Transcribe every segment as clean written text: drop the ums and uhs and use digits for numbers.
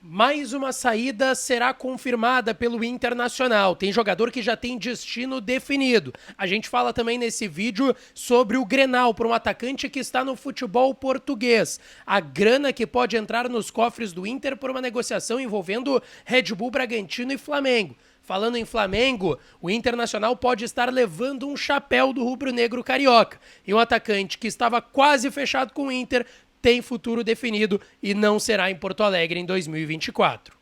Mais uma saída será confirmada pelo Internacional. Tem jogador que já tem destino definido. A gente fala também nesse vídeo sobre o Grenal, para um atacante que está no futebol português. A grana que pode entrar nos cofres do Inter por uma negociação envolvendo Red Bull Bragantino e Flamengo. Falando em Flamengo, o Internacional pode estar levando um chapéu do rubro-negro carioca. E um atacante que estava quase fechado com o Inter tem futuro definido e não será em Porto Alegre em 2024.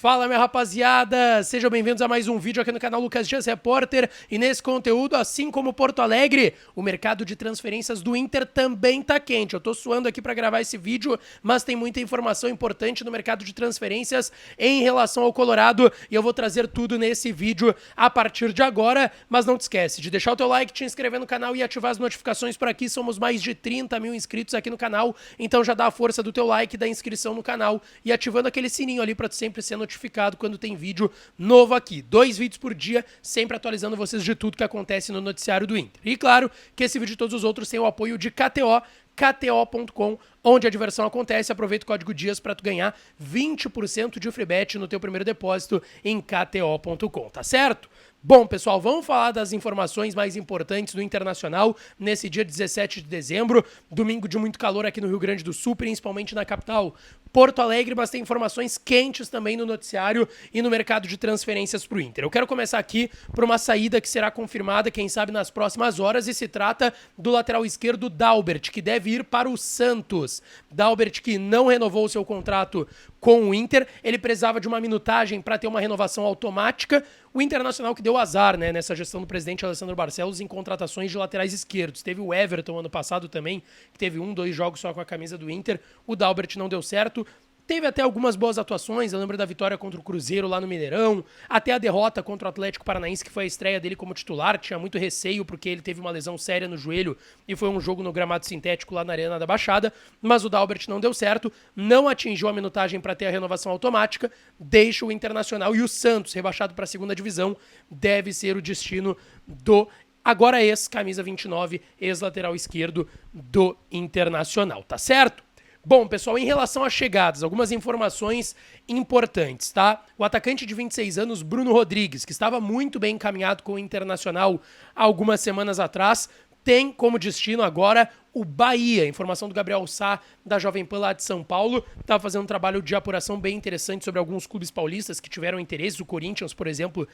Fala, minha rapaziada! Sejam bem-vindos a mais um vídeo aqui no canal Lucas Dias Repórter. E nesse conteúdo, assim como Porto Alegre, o mercado de transferências do Inter também tá quente. Eu tô suando aqui pra gravar esse vídeo, mas tem muita informação importante no mercado de transferências em relação ao Colorado. E eu vou trazer tudo nesse vídeo a partir de agora. Mas não te esquece de deixar o teu like, te inscrever no canal e ativar as notificações por aqui. Somos mais de 30 mil inscritos aqui no canal. Então já dá a força do teu like, da inscrição no canal e ativando aquele sininho ali pra tu sempre ser notificado quando tem vídeo novo aqui. 2 vídeos por dia, sempre atualizando vocês de tudo que acontece no noticiário do Inter. E claro que esse vídeo e todos os outros têm o apoio de KTO, kto.com, onde a diversão acontece. Aproveita o código DIAS para tu ganhar 20% de free bet no teu primeiro depósito em kto.com, tá certo? Bom, pessoal, vamos falar das informações mais importantes do Internacional nesse dia 17 de dezembro, domingo de muito calor aqui no Rio Grande do Sul, principalmente na capital Porto Alegre, mas tem informações quentes também no noticiário e no mercado de transferências para o Inter. Eu quero começar aqui por uma saída que será confirmada, quem sabe, nas próximas horas, e se trata do lateral esquerdo Dalbert, que deve ir para o Santos. Dalbert, que não renovou o seu contrato com o Inter, ele precisava de uma minutagem para ter uma renovação automática. O Internacional que deu azar, né, nessa gestão do presidente Alessandro Barcelos em contratações de laterais esquerdos. Teve o Everton ano passado também, que teve 2 jogos só com a camisa do Inter. O Dalbert não deu certo. Teve até algumas boas atuações, eu lembro da vitória contra o Cruzeiro lá no Mineirão, até a derrota contra o Atlético Paranaense, que foi a estreia dele como titular. Tinha muito receio porque ele teve uma lesão séria no joelho e foi um jogo no gramado sintético lá na Arena da Baixada, mas o Dalbert não deu certo, não atingiu a minutagem para ter a renovação automática, deixa o Internacional, e o Santos, rebaixado para a segunda divisão, deve ser o destino do agora ex-camisa 29, ex-lateral esquerdo do Internacional, tá certo? Bom, pessoal, em relação às chegadas, algumas informações importantes, tá? O atacante de 26 anos, Bruno Rodrigues, que estava muito bem encaminhado com o Internacional há algumas semanas atrás, tem como destino agora o Bahia. Informação do Gabriel Sá, da Jovem Pan lá de São Paulo. Estava fazendo um trabalho de apuração bem interessante sobre alguns clubes paulistas que tiveram interesse. O Corinthians, por exemplo,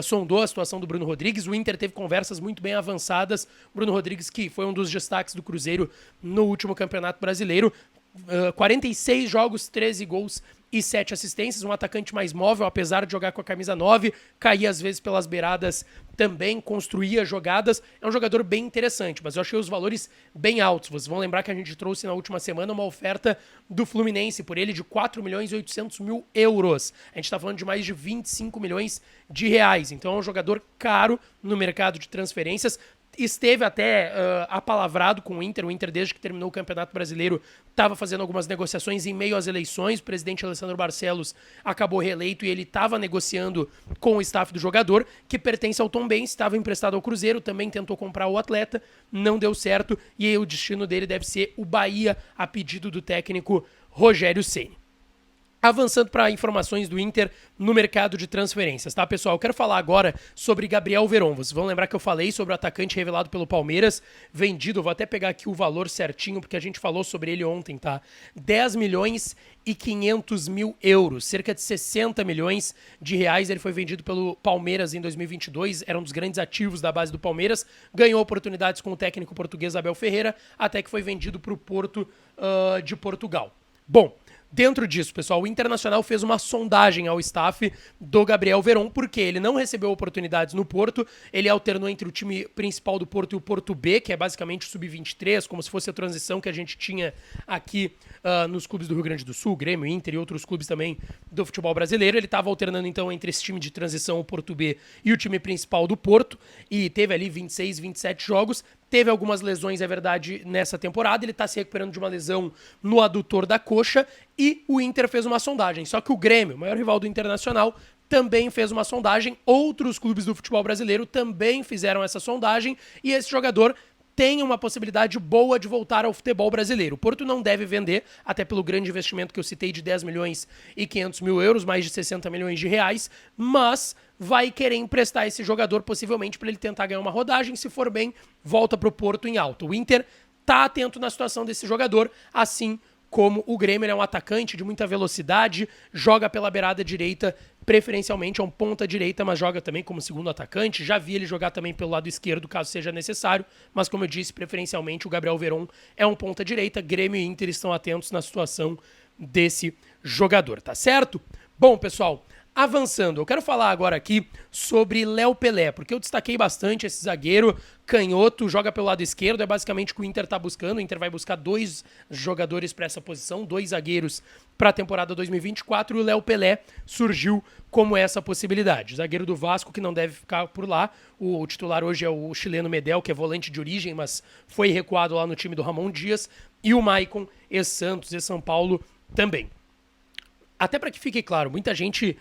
sondou a situação do Bruno Rodrigues. O Inter teve conversas muito bem avançadas. Bruno Rodrigues, que foi um dos destaques do Cruzeiro no último Campeonato Brasileiro. 46 jogos, 13 gols e 7 assistências, um atacante mais móvel, apesar de jogar com a camisa 9, caía às vezes pelas beiradas também, construía jogadas. É um jogador bem interessante, mas eu achei os valores bem altos. Vocês vão lembrar que a gente trouxe na última semana uma oferta do Fluminense por ele de 4 milhões e 800 mil euros. A gente está falando de mais de 25 milhões de reais, então é um jogador caro no mercado de transferências. Esteve até apalavrado com o Inter desde que terminou o Campeonato Brasileiro, estava fazendo algumas negociações em meio às eleições. O presidente Alessandro Barcelos acabou reeleito e ele estava negociando com o staff do jogador, que pertence ao Tombense, estava emprestado ao Cruzeiro, também tentou comprar o atleta, não deu certo, e aí o destino dele deve ser o Bahia, a pedido do técnico Rogério Ceni. Avançando para informações do Inter no mercado de transferências, tá, pessoal? Eu quero falar agora sobre Gabriel Veron. Vocês vão lembrar que eu falei sobre o atacante revelado pelo Palmeiras, vendido, vou até pegar aqui o valor certinho, porque a gente falou sobre ele ontem, tá? 10 milhões e 500 mil euros, cerca de 60 milhões de reais. Ele foi vendido pelo Palmeiras em 2022, era um dos grandes ativos da base do Palmeiras, ganhou oportunidades com o técnico português Abel Ferreira, até que foi vendido para o Porto de Portugal. Bom, dentro disso, pessoal, o Internacional fez uma sondagem ao staff do Gabriel Veron, porque ele não recebeu oportunidades no Porto, ele alternou entre o time principal do Porto e o Porto B, que é basicamente o Sub-23, como se fosse a transição que a gente tinha aqui nos clubes do Rio Grande do Sul, Grêmio, Inter e outros clubes também do futebol brasileiro. Ele estava alternando então entre esse time de transição, o Porto B, e o time principal do Porto, e teve ali 26, 27 jogos. Teve algumas lesões, é verdade, nessa temporada. Ele tá se recuperando de uma lesão no adutor da coxa. E o Inter fez uma sondagem. Só que o Grêmio, o maior rival do Internacional, também fez uma sondagem, outros clubes do futebol brasileiro também fizeram essa sondagem, e esse jogador tem uma possibilidade boa de voltar ao futebol brasileiro. O Porto não deve vender, até pelo grande investimento que eu citei de 10 milhões e 500 mil euros, mais de 60 milhões de reais, mas vai querer emprestar esse jogador possivelmente para ele tentar ganhar uma rodagem, se for bem, volta para o Porto em alta. O Inter tá atento na situação desse jogador, assim como o Grêmio. Ele é um atacante de muita velocidade, joga pela beirada direita, preferencialmente é um ponta direita, mas joga também como segundo atacante. Já vi ele jogar também pelo lado esquerdo, caso seja necessário, mas como eu disse, preferencialmente o Gabriel Veron é um ponta direita. Grêmio e Inter estão atentos na situação desse jogador, tá certo? Bom, pessoal, avançando, eu quero falar agora aqui sobre Léo Pelé, porque eu destaquei bastante esse zagueiro canhoto, joga pelo lado esquerdo, é basicamente o que o Inter tá buscando. O Inter vai buscar 2 jogadores para essa posição, 2 zagueiros para a temporada 2024, e o Léo Pelé surgiu como essa possibilidade. O zagueiro do Vasco, que não deve ficar por lá. O titular hoje é o chileno Medel, que é volante de origem, mas foi recuado lá no time do Ramon Dias, e o Maicon, ex-Santos, ex-São Paulo também. Até para que fique claro, muita gente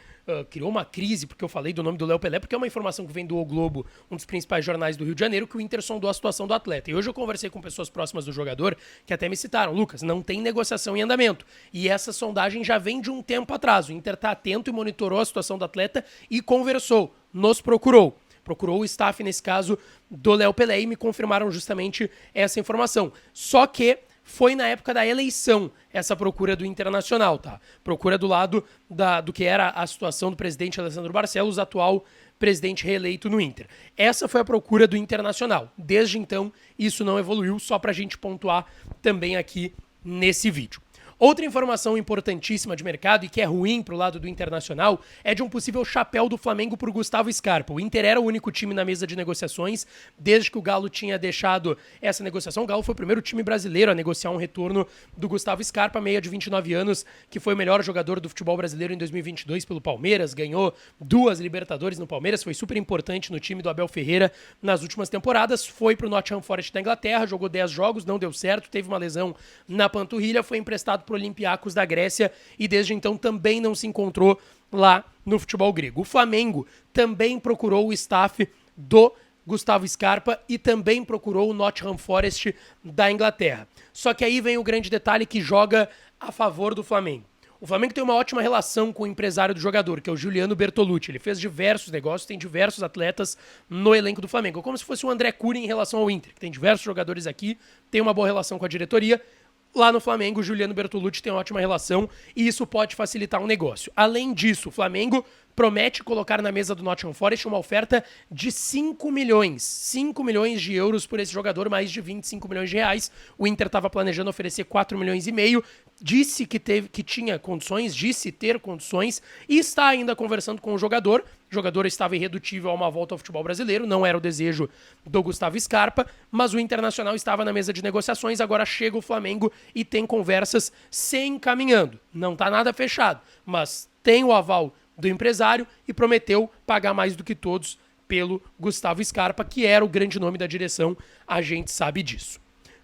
criou uma crise porque eu falei do nome do Léo Pelé, porque é uma informação que vem do O Globo, um dos principais jornais do Rio de Janeiro, que o Inter sondou a situação do atleta. E hoje eu conversei com pessoas próximas do jogador que até me citaram: Lucas, não tem negociação em andamento. E essa sondagem já vem de um tempo atrás. O Inter está atento e monitorou a situação do atleta e conversou, nos procurou o staff, nesse caso, do Léo Pelé, e me confirmaram justamente essa informação. Só que foi na época da eleição essa procura do Internacional, tá? Procura do lado do que era a situação do presidente Alessandro Barcelos, atual presidente reeleito no Inter. Essa foi a procura do Internacional. Desde então, isso não evoluiu, só pra gente pontuar também aqui nesse vídeo. Outra informação importantíssima de mercado e que é ruim pro lado do Internacional é de um possível chapéu do Flamengo por Gustavo Scarpa. O Inter era o único time na mesa de negociações desde que o Galo tinha deixado essa negociação. O Galo foi o primeiro time brasileiro a negociar um retorno do Gustavo Scarpa, meia de 29 anos, que foi o melhor jogador do futebol brasileiro em 2022 pelo Palmeiras, ganhou 2 Libertadores no Palmeiras, foi super importante no time do Abel Ferreira nas últimas temporadas, foi pro Nottingham Forest da Inglaterra, jogou 10 jogos, não deu certo, teve uma lesão na panturrilha, foi emprestado pro Olympiacos da Grécia e desde então também não se encontrou lá no futebol grego. O Flamengo também procurou o staff do Gustavo Scarpa e também procurou o Nottingham Forest da Inglaterra. Só que aí vem o grande detalhe que joga a favor do Flamengo. O Flamengo tem uma ótima relação com o empresário do jogador, que é o Giuliano Bertolucci. Ele fez diversos negócios, tem diversos atletas no elenco do Flamengo. É como se fosse o André Cury em relação ao Inter, que tem diversos jogadores aqui, tem uma boa relação com a diretoria. Lá no Flamengo, o Giuliano Bertolucci tem uma ótima relação e isso pode facilitar um negócio. Além disso, o Flamengo promete colocar na mesa do Nottingham Forest uma oferta de 5 milhões de euros por esse jogador, mais de 25 milhões de reais. O Inter estava planejando oferecer 4 milhões e meio, disse que tinha condições, disse ter condições e está ainda conversando com o jogador. O jogador estava irredutível a uma volta ao futebol brasileiro, não era o desejo do Gustavo Scarpa, mas o Internacional estava na mesa de negociações, agora chega o Flamengo e tem conversas se encaminhando. Não está nada fechado, mas tem o aval do empresário e prometeu pagar mais do que todos pelo Gustavo Scarpa, que era o grande nome da direção, a gente sabe disso.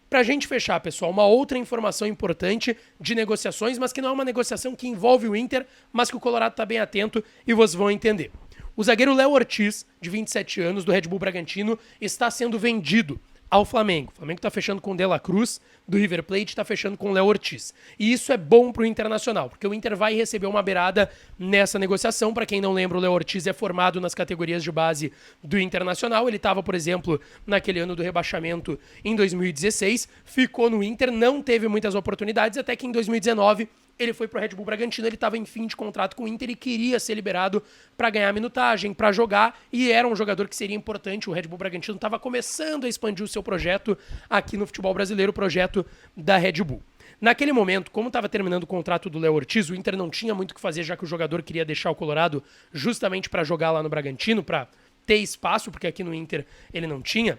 Pra gente fechar, pessoal, uma outra informação importante de negociações, mas que não é uma negociação que envolve o Inter, mas que o Colorado tá bem atento e vocês vão entender. O zagueiro Léo Ortiz, de 27 anos, do Red Bull Bragantino, está sendo vendido ao Flamengo. O Flamengo está fechando com o De La Cruz, do River Plate, está fechando com o Léo Ortiz. E isso é bom para o Internacional, porque o Inter vai receber uma beirada nessa negociação. Para quem não lembra, o Léo Ortiz é formado nas categorias de base do Internacional. Ele estava, por exemplo, naquele ano do rebaixamento em 2016, ficou no Inter, não teve muitas oportunidades, até que em 2019 ele foi pro Red Bull Bragantino, ele estava em fim de contrato com o Inter e queria ser liberado para ganhar minutagem, para jogar, e era um jogador que seria importante. O Red Bull Bragantino estava começando a expandir o seu projeto aqui no futebol brasileiro, o projeto da Red Bull. Naquele momento, como estava terminando o contrato do Léo Ortiz, o Inter não tinha muito o que fazer, já que o jogador queria deixar o Colorado justamente para jogar lá no Bragantino, para ter espaço, porque aqui no Inter ele não tinha.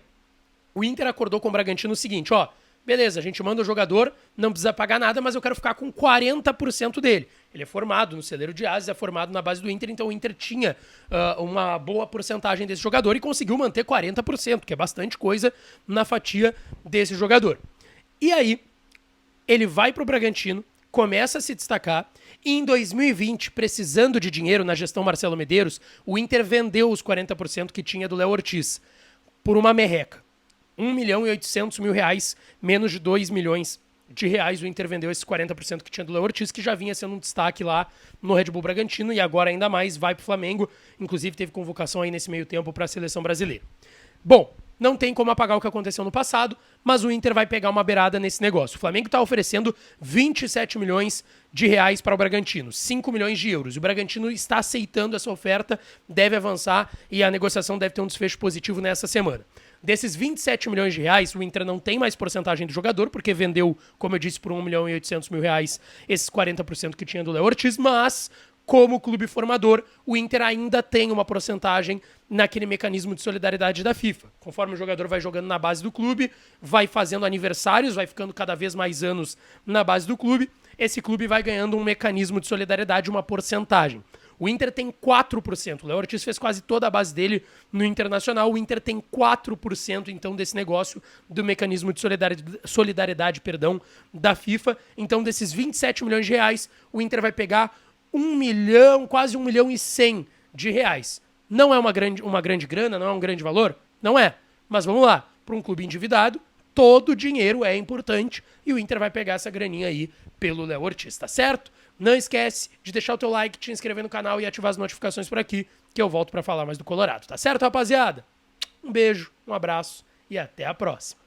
O Inter acordou com o Bragantino o seguinte: ó, beleza, a gente manda o jogador, não precisa pagar nada, mas eu quero ficar com 40% dele. Ele é formado no celeiro de Ases, é formado na base do Inter, então o Inter tinha uma boa porcentagem desse jogador e conseguiu manter 40%, que é bastante coisa na fatia desse jogador. E aí, ele vai pro Bragantino começa a se destacar. E em 2020, precisando de dinheiro na gestão Marcelo Medeiros, o Inter vendeu os 40% que tinha do Léo Ortiz por uma merreca. 1.800.000 reais, menos de 2 milhões de reais, o Inter vendeu esses 40% que tinha do Léo Ortiz, que já vinha sendo um destaque lá no Red Bull Bragantino e agora ainda mais vai pro Flamengo. Inclusive teve convocação aí nesse meio tempo para a seleção brasileira. Bom, não tem como apagar o que aconteceu no passado, mas o Inter vai pegar uma beirada nesse negócio. O Flamengo está oferecendo 27 milhões de reais para o Bragantino, 5 milhões de euros. O Bragantino está aceitando essa oferta, deve avançar e a negociação deve ter um desfecho positivo nessa semana. Desses 27 milhões de reais, o Inter não tem mais porcentagem do jogador, porque vendeu, como eu disse, por 1.800.000 reais esses 40% que tinha do Léo Ortiz, mas como clube formador, o Inter ainda tem uma porcentagem naquele mecanismo de solidariedade da FIFA. Conforme o jogador vai jogando na base do clube, vai fazendo aniversários, vai ficando cada vez mais anos na base do clube, esse clube vai ganhando um mecanismo de solidariedade, uma porcentagem. O Inter tem 4%. O Léo Ortiz fez quase toda a base dele no Internacional. O Inter tem 4%, então, desse negócio do mecanismo de solidariedade, da FIFA. Então, desses 27 milhões de reais, o Inter vai pegar 1 milhão, quase 1 milhão e 100 de reais. Não é uma grande grana, não é um grande valor? Não é. Mas vamos lá, para um clube endividado, todo dinheiro é importante e o Inter vai pegar essa graninha aí pelo Léo Ortiz, tá certo? Não esquece de deixar o teu like, te inscrever no canal e ativar as notificações por aqui, que eu volto para falar mais do Colorado, tá certo, rapaziada? Um beijo, um abraço e até a próxima.